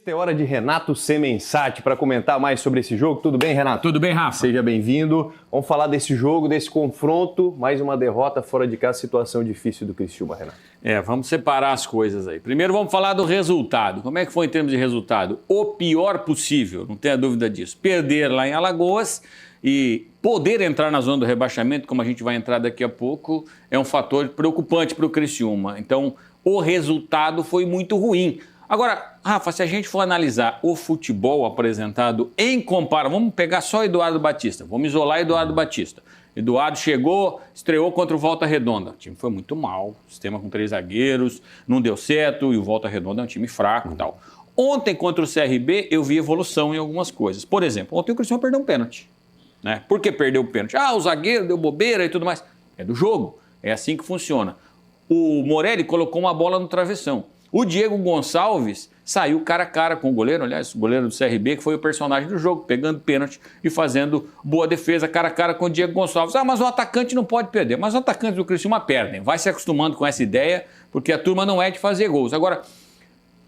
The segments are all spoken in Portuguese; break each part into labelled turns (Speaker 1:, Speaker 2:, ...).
Speaker 1: É hora de Renato Semensati para comentar mais sobre esse jogo. Tudo bem, Renato?
Speaker 2: Tudo bem, Rafa?
Speaker 1: Seja bem-vindo. Vamos falar desse jogo, desse confronto. Mais uma derrota fora de casa, situação difícil do Criciúma, Renato.
Speaker 2: Vamos separar as coisas aí. Primeiro vamos falar do resultado. Como é que foi em termos de resultado? O pior possível, não tenha dúvida disso. Perder lá em Alagoas e poder entrar na zona do rebaixamento, como a gente vai entrar daqui a pouco, é um fator preocupante para o Criciúma. Então, o resultado foi muito ruim. Agora, Rafa, se a gente for analisar o futebol apresentado em comparação, vamos pegar só Eduardo Batista, vamos isolar Eduardo Batista. Eduardo chegou, estreou contra o Volta Redonda. O time foi muito mal, sistema com 3 zagueiros, não deu certo e o Volta Redonda é um time fraco e tal. Ontem contra o CRB eu vi evolução em algumas coisas. Por exemplo, ontem o Criciúma perdeu um pênalti. Né? Por que perdeu o pênalti? O zagueiro deu bobeira e tudo mais. É do jogo, é assim que funciona. O Morelli colocou uma bola no travessão. O Diego Gonçalves saiu cara a cara com o goleiro, aliás, o goleiro do CRB, que foi o personagem do jogo, pegando pênalti e fazendo boa defesa cara a cara com o Diego Gonçalves. Mas o atacante não pode perder. Mas os atacantes do Criciúma perdem. Vai se acostumando com essa ideia, porque a turma não é de fazer gols. Agora,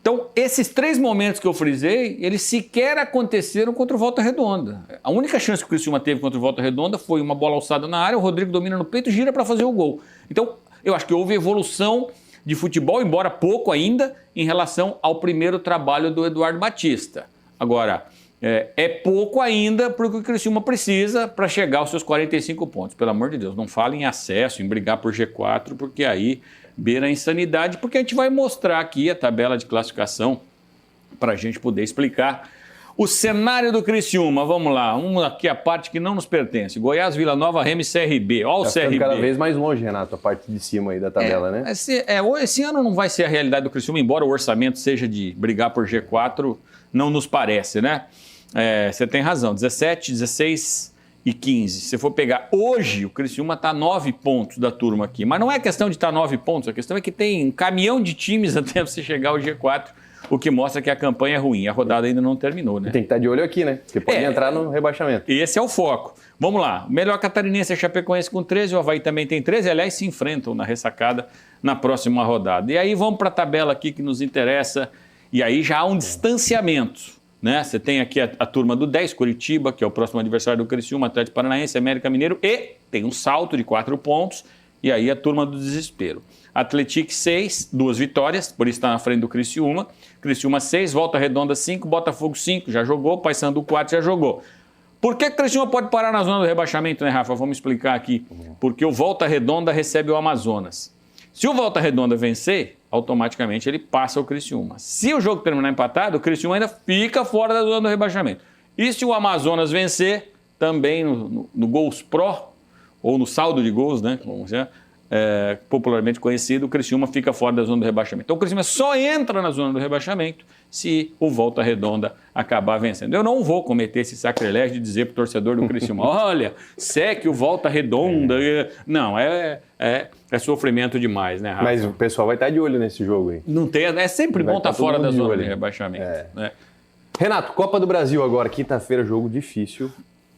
Speaker 2: então, esses 3 momentos que eu frisei, eles sequer aconteceram contra o Volta Redonda. A única chance que o Criciúma teve contra o Volta Redonda foi uma bola alçada na área, o Rodrigo domina no peito e gira para fazer o gol. Então, eu acho que houve evolução de futebol, embora pouco ainda, em relação ao primeiro trabalho do Eduardo Batista. Agora, é pouco ainda para o que o Criciúma precisa para chegar aos seus 45 pontos. Pelo amor de Deus, não fale em acesso, em brigar por G4, porque aí beira a insanidade, porque a gente vai mostrar aqui a tabela de classificação para a gente poder explicar o cenário do Criciúma. Vamos lá, aqui a parte que não nos pertence. Goiás, Vila Nova, Remo e CRB. Olha o CRB.
Speaker 1: Cada vez mais longe, Renato, a parte de cima aí da tabela, né?
Speaker 2: Esse ano não vai ser a realidade do Criciúma, embora o orçamento seja de brigar por G4, não nos parece, né? Você tem razão, 17, 16 e 15. Se for pegar hoje, o Criciúma está a 9 pontos da turma aqui. Mas não é questão de estar 9 pontos, a questão é que tem um caminhão de times até você chegar ao G4, o que mostra que a campanha é ruim. A rodada ainda não terminou, né?
Speaker 1: Tem que estar de olho aqui, né? Porque pode entrar no rebaixamento.
Speaker 2: Esse é o foco. Vamos lá. O melhor catarinense é Chapecoense com 13, o Avaí também tem 13. Aliás, se enfrentam na ressacada na próxima rodada. E aí vamos para a tabela aqui que nos interessa. E aí já há um distanciamento, né? Você tem aqui a turma do 10, Curitiba, que é o próximo adversário do Criciúma, Atlético Paranaense, América Mineiro, e tem um salto de 4 pontos. E aí a turma do desespero. Atlético 6, 2 vitórias, por isso está na frente do Criciúma. Criciúma 6, Volta Redonda 5, Botafogo 5, já jogou, Paysandu 4 já jogou. Por que o Criciúma pode parar na zona do rebaixamento, né, Rafa? Vamos explicar aqui. Porque o Volta Redonda recebe o Amazonas. Se o Volta Redonda vencer, automaticamente ele passa o Criciúma. Se o jogo terminar empatado, o Criciúma ainda fica fora da zona do rebaixamento. E se o Amazonas vencer, também no Gols Pro, ou no saldo de gols, né, como popularmente conhecido, o Criciúma fica fora da zona do rebaixamento. Então o Criciúma só entra na zona do rebaixamento se o Volta Redonda acabar vencendo. Eu não vou cometer esse sacrilégio de dizer para o torcedor do Criciúma, olha, seque o Volta Redonda. Não, é sofrimento demais, né, Rafa?
Speaker 1: Mas o pessoal vai estar de olho nesse jogo aí.
Speaker 2: Não tem, é sempre bom estar fora da zona de rebaixamento. Né?
Speaker 1: Renato, Copa do Brasil agora, quinta-feira, jogo difícil.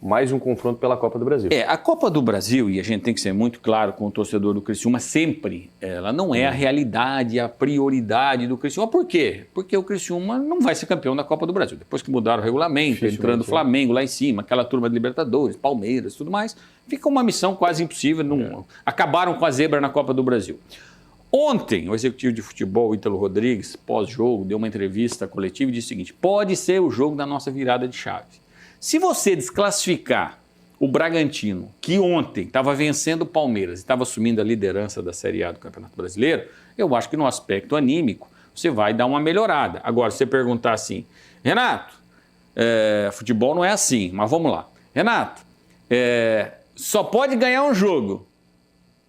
Speaker 1: Mais um confronto pela Copa do Brasil.
Speaker 2: A Copa do Brasil, e a gente tem que ser muito claro com o torcedor do Criciúma, sempre, ela não é a realidade, a prioridade do Criciúma. Por quê? Porque o Criciúma não vai ser campeão da Copa do Brasil. Depois que mudaram o regulamento, entrando o Flamengo lá em cima, aquela turma de Libertadores, Palmeiras, tudo mais, fica uma missão quase impossível. Acabaram com a zebra na Copa do Brasil. Ontem, o executivo de futebol, Ítalo Rodrigues, pós-jogo, deu uma entrevista coletiva e disse o seguinte: pode ser o jogo da nossa virada de chave. Se você desclassificar o Bragantino, que ontem estava vencendo o Palmeiras e estava assumindo a liderança da Série A do Campeonato Brasileiro, eu acho que no aspecto anímico você vai dar uma melhorada. Agora, se você perguntar assim, Renato, futebol não é assim, mas vamos lá. Renato, só pode ganhar um jogo,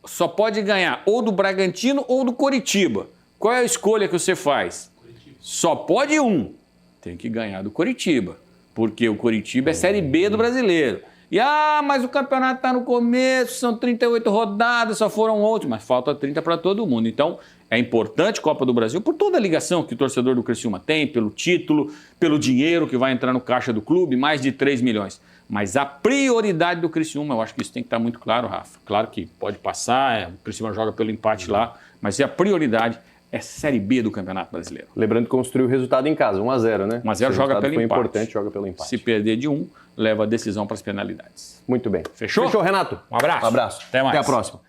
Speaker 2: só pode ganhar ou do Bragantino ou do Coritiba. Qual é a escolha que você faz? Coritiba. Só pode um, tem que ganhar do Coritiba. Porque o Coritiba é Série B do Brasileiro. E, mas o campeonato está no começo, são 38 rodadas, só foram 8, mas falta 30 para todo mundo. Então, é importante Copa do Brasil por toda a ligação que o torcedor do Criciúma tem, pelo título, pelo dinheiro que vai entrar no caixa do clube, mais de 3 milhões. Mas a prioridade do Criciúma, eu acho que isso tem que estar muito claro, Rafa. Claro que pode passar, o Criciúma joga pelo empate lá, mas a prioridade é Série B do Campeonato Brasileiro.
Speaker 1: Lembrando que construiu o resultado em casa, 1-0, né?
Speaker 2: 1-0 joga pelo
Speaker 1: foi
Speaker 2: empate.
Speaker 1: Importante, joga pelo empate.
Speaker 2: Se perder de 1, leva a decisão para as penalidades.
Speaker 1: Muito bem.
Speaker 2: Fechou?
Speaker 1: Fechou, Renato.
Speaker 2: Um abraço.
Speaker 1: Um abraço.
Speaker 2: Até mais.
Speaker 1: Até a próxima.